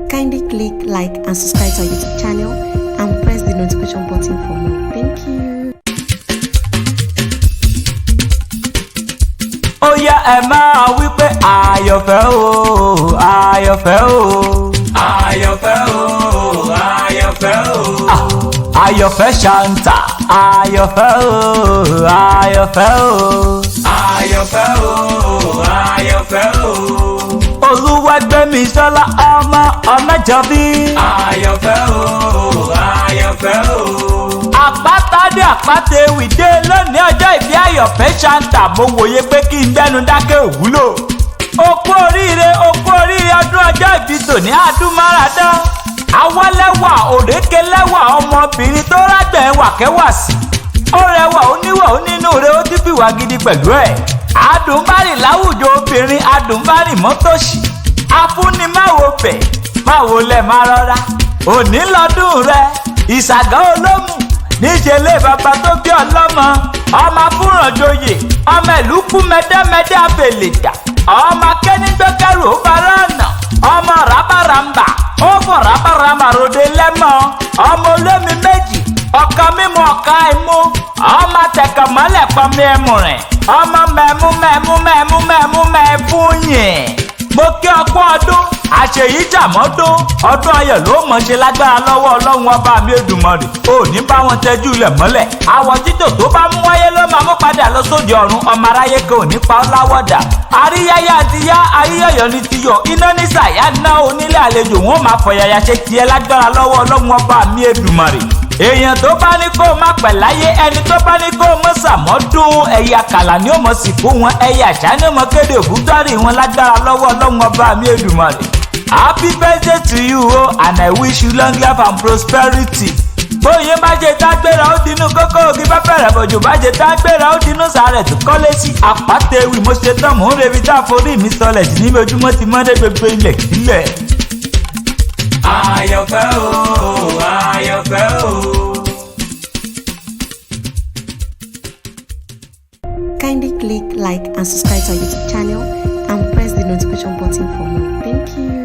Kindly click like and subscribe to our YouTube channel and press the notification button for more. Thank you. Ó yá ẹ máa wí pé àyọ̀fẹ́ o, àyọ̀fẹ́ o, àyọ̀fẹ́ o, àyọ̀fẹ́ o. Àyọ̀fẹ́ ṣàǹtà, àyọ̀fẹ́ o, àyọ̀fẹ́ o, àyọ̀fẹ́ o, àyọ̀fẹ́ o. Olúwàgbémisọ́lá ọmọ Ọ̀nàjọ́bí. Àyọ̀fẹ́ o, àyọ̀fẹ́ o. Àpáta dé àpáta ewì dé lónìí ọjọ́ ìbí Àyọ̀fẹ́ ṣàǹtà mo wòye pé kí n gbẹ́nu dákẹ́ òwúlò. Okú oríire ọdún ọjọ́ ìbí tòní àdúmáradán. Awọ́lẹ́wà òrékelẹ́wà ọmọbìnrin tó rágbẹ̀ wàkẹ́wà sí. Ó rẹwà oníwà onínúure ó ti fìwà gidi pẹ̀lú ẹ̀. Adùnbárì láwùjọ obìnrin adùnbárì mọ́tòṣì. Afúnimáwo bẹ̀ máwo lẹ̀ máa rọra. Òní lọ́dún rẹ̀ ìsàgá olómù níṣẹ́ lé bàbá tó bí ọlọ́mọ. Ọmọ afúrànjoyè ọmọ ìlú kú mẹ́dẹ́mẹ́dẹ́ abèlèjà. Ọmọ akẹ́nigbẹ́kẹ̀rù ó fara ọ̀nà. Ọmọ rábàràmbà ó fọ̀ rábàràmbà ròde lẹ́mọ̀. Ọmọ olómi méjì ọ̀kan mímu ọ̀kan ẹ̀mú. Ọmọ tẹ̀kọ̀mọ́lẹ̀ pọnmi ẹ̀mú rẹ̀. Ọmọ mẹ́múyìn. Mo kí ọkọ ọdún àṣeyí jàmọ́dún ọdún ayọ̀ ló mọ̀ ṣe lágbára lọ́wọ́ Ọlọ́run ọba mi Èdùmàrè ò ní bá wọn tẹ́jú ilẹ̀ mọ́lẹ̀. Àwọ̀ títò tó bá mú wáyé ló máa mú padà lọ sóde ọ̀run ọmọ aráyé kan ò ní pa ọ́ láwọ̀dà. Àríyáyá ti yá àríyọ̀yọ̀ ni ti yọ̀ iná ní sàyà ná onílé àlejò wọn máa fọ̀yàyà ṣe tiẹ̀ lágbára lọ́wọ́ Ọlọ́run ọba mi Èdùmàrè. Èèyàn tó bá ní kó má pẹ̀ láyé ẹni tó bá ní kó mọ́ sàmọ́dún ẹ̀yà kàlà ni ó mọ̀ sìnkú wọn ẹ̀yà àṣà ni ó mọ̀ kéde òbútọ́rì wọn lágbára lọ́wọ́ Ọlọ́run ọba mi Èdùmàrè. Happy birthday to you o and I wish you long life and prosperity. Bóyá bá jẹ tágbéra ó dinú kókó ògì bá bẹ̀rẹ̀ bòjò bá jẹ tágbéra ó dinú sàárẹ̀ tó kọ́lé sí. Àpáta ewì mo ṣe tán mò ń rebi tá a forí mi sọlẹ̀ sí níbi ojúmọ́ ti mọ́dé gbogbo ilẹ̀ sílẹ̀. Àyọ̀fẹ́ o, àyọ̀fẹ́ o. Kindly click like and subscribe to our YouTube channel and press the notification button for more. Thank you.